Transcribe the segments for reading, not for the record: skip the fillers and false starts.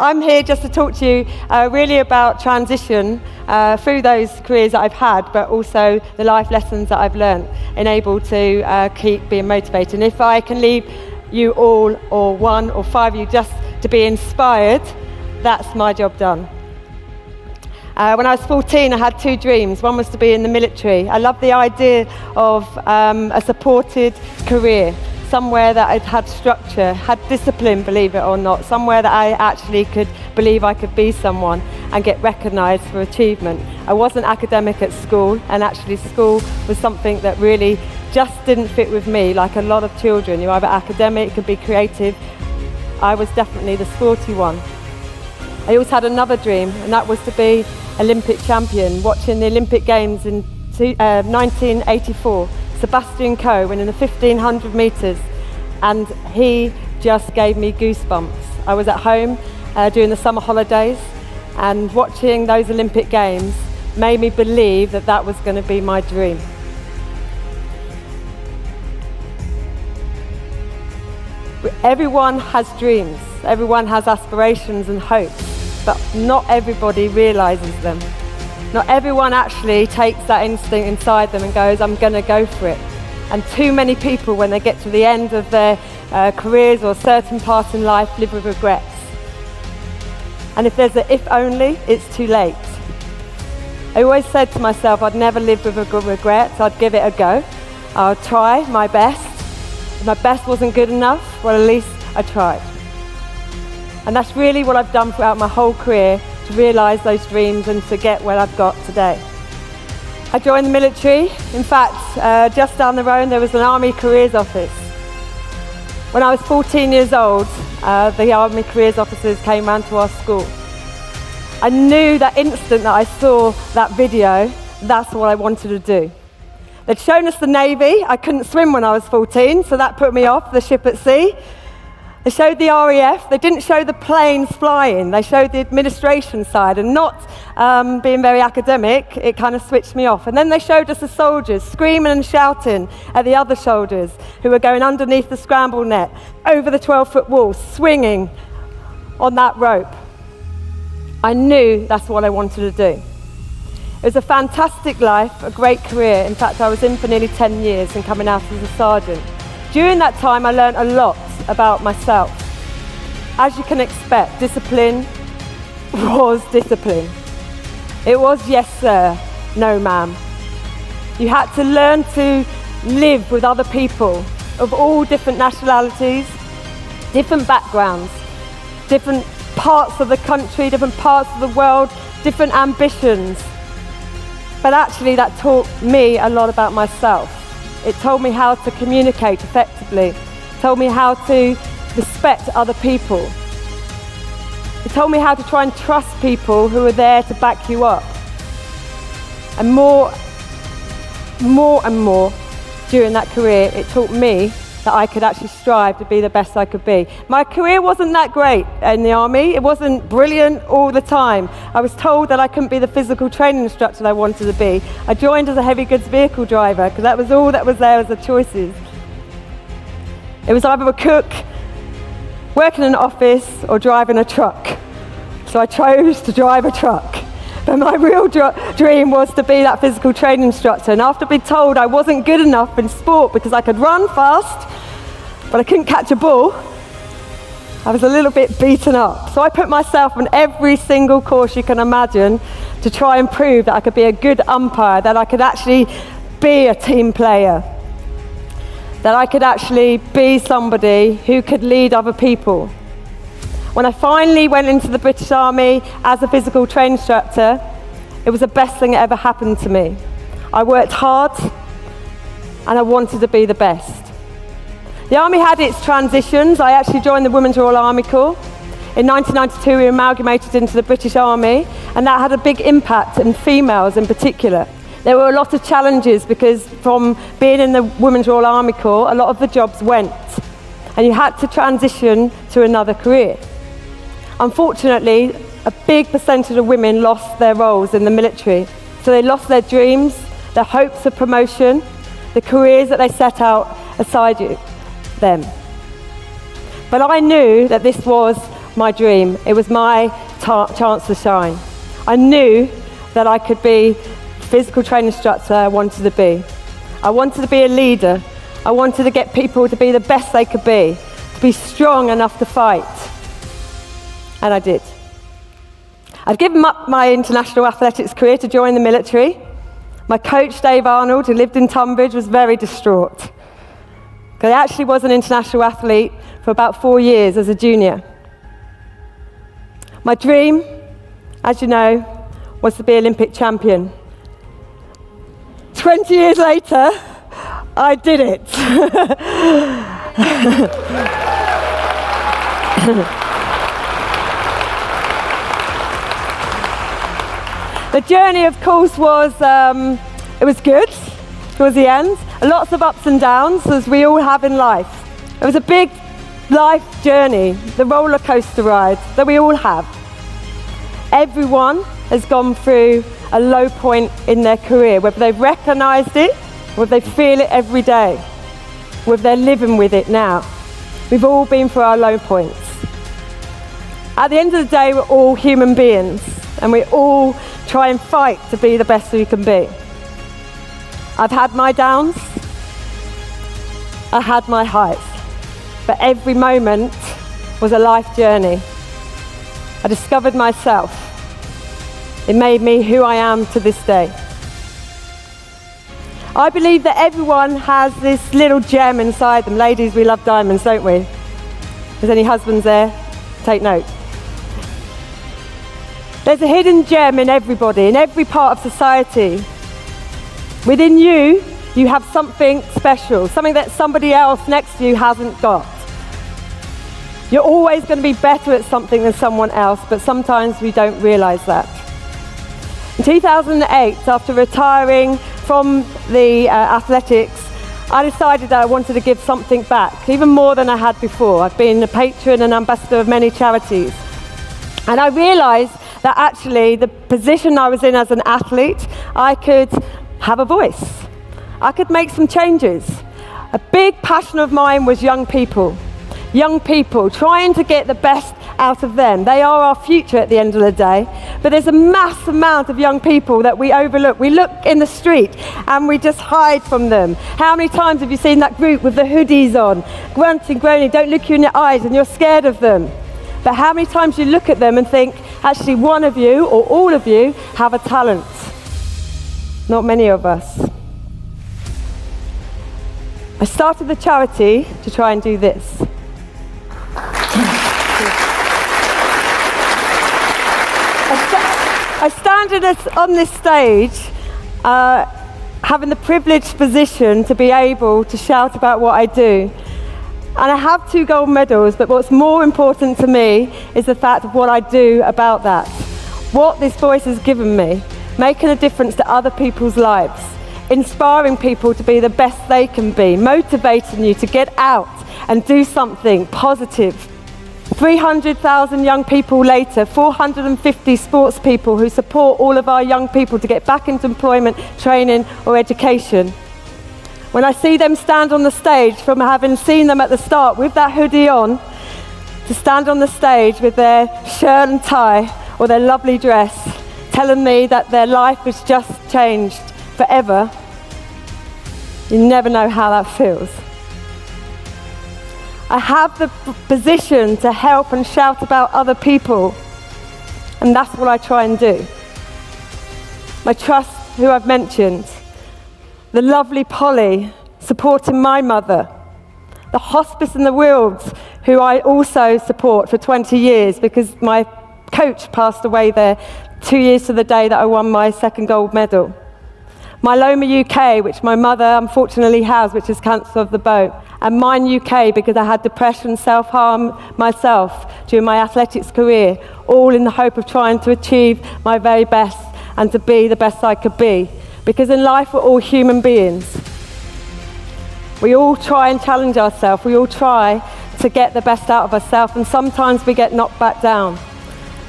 I'm here just to talk to you really about transition through those careers that I've had, but also the life lessons that I've learned and able to keep being motivated. And if I can leave you all, or one or five of you, just to be inspired, that's my job done. When I was 14, I had two dreams. One was to be in the military. I loved the idea of a supported career, somewhere that I'd had structure, had discipline, believe it or not, somewhere that I actually could believe I could be someone and get recognised for achievement. I wasn't academic at school, and actually school was something that really just didn't fit with me. Like a lot of children, you're either academic, you could be creative. I was definitely the sporty one. I also had another dream, and that was to be Olympic champion, watching the Olympic Games in 1984. Sebastian Coe winning the 1500 metres, and he just gave me goosebumps. I was at home during the summer holidays, and watching those Olympic Games made me believe that that was going to be my dream. Everyone has dreams, everyone has aspirations and hopes, but not everybody realises them. Not everyone actually takes that instinct inside them and goes, I'm going to go for it. And too many people, when they get to the end of their careers or certain parts in life, live with regrets. And if there's an if only, it's too late. I always said to myself, I'd never live with regrets. I'd give it a go. I'll try my best. If my best wasn't good enough, well, at least I tried. And that's really what I've done throughout my whole career, to realise those dreams and to get where I've got today. I joined the military. In fact, just down the road there was an Army Careers Office. When I was 14 years old, the Army Careers officers came round to our school. I knew that instant that I saw that video, that's what I wanted to do. They'd shown us the Navy. I couldn't swim when I was 14, so that put me off the ship at sea. They showed the RAF. They didn't show the planes flying. They showed the administration side, and not being very academic, it kind of switched me off. And then they showed us the soldiers screaming and shouting at the other soldiers who were going underneath the scramble net, over the 12-foot wall, swinging on that rope. I knew that's what I wanted to do. It was a fantastic life, a great career. In fact, I was in for nearly 10 years and coming out as a sergeant. During that time, I learned a lot about myself. As you can expect, discipline was discipline. It was yes sir, no ma'am. You had to learn to live with other people of all different nationalities, different backgrounds, different parts of the country, different parts of the world, different ambitions. But actually that taught me a lot about myself. It told me how to communicate effectively. It told me how to respect other people. It told me how to try and trust people who are there to back you up. And more and more during that career, it taught me that I could actually strive to be the best I could be. My career wasn't that great in the Army. It wasn't brilliant all the time. I was told that I couldn't be the physical training instructor that I wanted to be. I joined as a heavy goods vehicle driver because that was all that was there as the choices. It was either a cook, working in an office, or driving a truck. So I chose to drive a truck. But my real dream was to be that physical training instructor. And after being told I wasn't good enough in sport because I could run fast, but I couldn't catch a ball, I was a little bit beaten up. So I put myself on every single course you can imagine to try and prove that I could be a good umpire, that I could actually be a team player, that I could actually be somebody who could lead other people. When I finally went into the British Army as a physical training instructor, it was the best thing that ever happened to me. I worked hard and I wanted to be the best. The Army had its transitions. I actually joined the Women's Royal Army Corps. In 1992 we amalgamated into the British Army, and that had a big impact on females in particular. There were a lot of challenges because from being in the Women's Royal Army Corps, a lot of the jobs went, and you had to transition to another career. Unfortunately, a big percentage of women lost their roles in the military. So they lost their dreams, their hopes of promotion, the careers that they set out aside them. But I knew that this was my dream. It was my chance to shine. I knew that I could be the physical training instructor I wanted to be. I wanted to be a leader. I wanted to get people to be the best they could be, to be strong enough to fight. And I did. I'd given up my international athletics career to join the military. My coach, Dave Arnold, who lived in Tunbridge, was very distraught. I actually was an international athlete for about 4 years as a junior. My dream, as you know, was to be Olympic champion. 20 years later, I did it. The journey, of course, was it was good towards the end. Lots of ups and downs, as we all have in life. It was a big life journey, the roller coaster ride that we all have. Everyone has gone through a low point in their career, whether they've recognised it, whether they feel it every day, whether they're living with it now. We've all been through our low points. At the end of the day, we're all human beings, and we all try and fight to be the best we can be. I've had my downs, I had my highs, but every moment was a life journey. I discovered myself. It made me who I am to this day. I believe that everyone has this little gem inside them. Ladies, we love diamonds, don't we? If there's any husbands there, take note. There's a hidden gem in everybody, in every part of society. Within you, you have something special, something that somebody else next to you hasn't got. You're always going to be better at something than someone else, but sometimes we don't realise that. In 2008, after retiring from the athletics, I decided that I wanted to give something back, even more than I had before. I've been a patron and ambassador of many charities. And I realised that actually the position I was in as an athlete, I could have a voice. I could make some changes. A big passion of mine was young people. Young people, trying to get the best out of them. They are our future at the end of the day. But there's a mass amount of young people that we overlook. We look in the street and we just hide from them. How many times have you seen that group with the hoodies on, grunting, groaning, don't look you in the eyes, and you're scared of them? But how many times you look at them and think, actually one of you or all of you have a talent? Not many of us. I started the charity to try and do this. I stand on this stage having the privileged position to be able to shout about what I do. And I have 2 gold medals, but what's more important to me is the fact of what I do about that. What this voice has given me, making a difference to other people's lives, inspiring people to be the best they can be, motivating you to get out and do something positive. 300,000 young people later, 450 sports people who support all of our young people to get back into employment, training or education. When I see them stand on the stage, from having seen them at the start with that hoodie on, to stand on the stage with their shirt and tie or their lovely dress, telling me that their life has just changed forever, you never know how that feels. I have the position to help and shout about other people, and that's what I try and do. My trust, who I've mentioned, the lovely Polly supporting my mother, the Hospice in the Wilds, who I also support for 20 years because my coach passed away there 2 years to the day that I won my 2nd gold medal. Myeloma UK, which my mother unfortunately has, which is cancer of the bone. And Mine UK, because I had depression, self-harm myself during my athletics career, all in the hope of trying to achieve my very best and to be the best I could be. Because in life, we're all human beings. We all try and challenge ourselves. We all try to get the best out of ourselves, and sometimes we get knocked back down.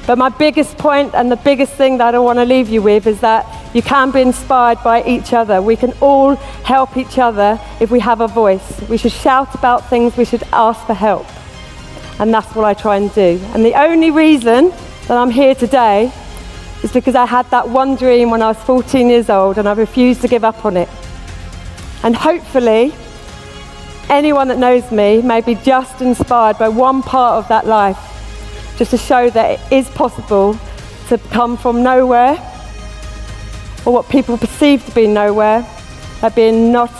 But my biggest point and the biggest thing that I want to leave you with is that you can be inspired by each other. We can all help each other if we have a voice. We should shout about things, we should ask for help. And that's what I try and do. And the only reason that I'm here today is because I had that one dream when I was 14 years old and I refused to give up on it. And hopefully, anyone that knows me may be just inspired by one part of that life, just to show that it is possible to come from nowhere, or what people perceive to be nowhere, by being not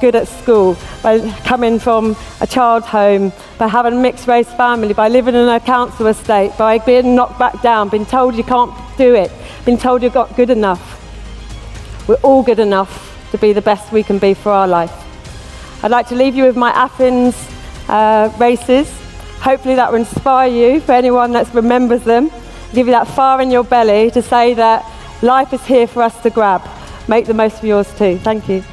good at school, by coming from a child home, by having a mixed race family, by living in a council estate, by being knocked back down, being told you can't do it, being told you're not good enough. We're all good enough to be the best we can be for our life. I'd like to leave you with my Athens races. Hopefully that will inspire you, for anyone that remembers them, give you that fire in your belly to say that life is here for us to grab. Make the most of yours too. Thank you.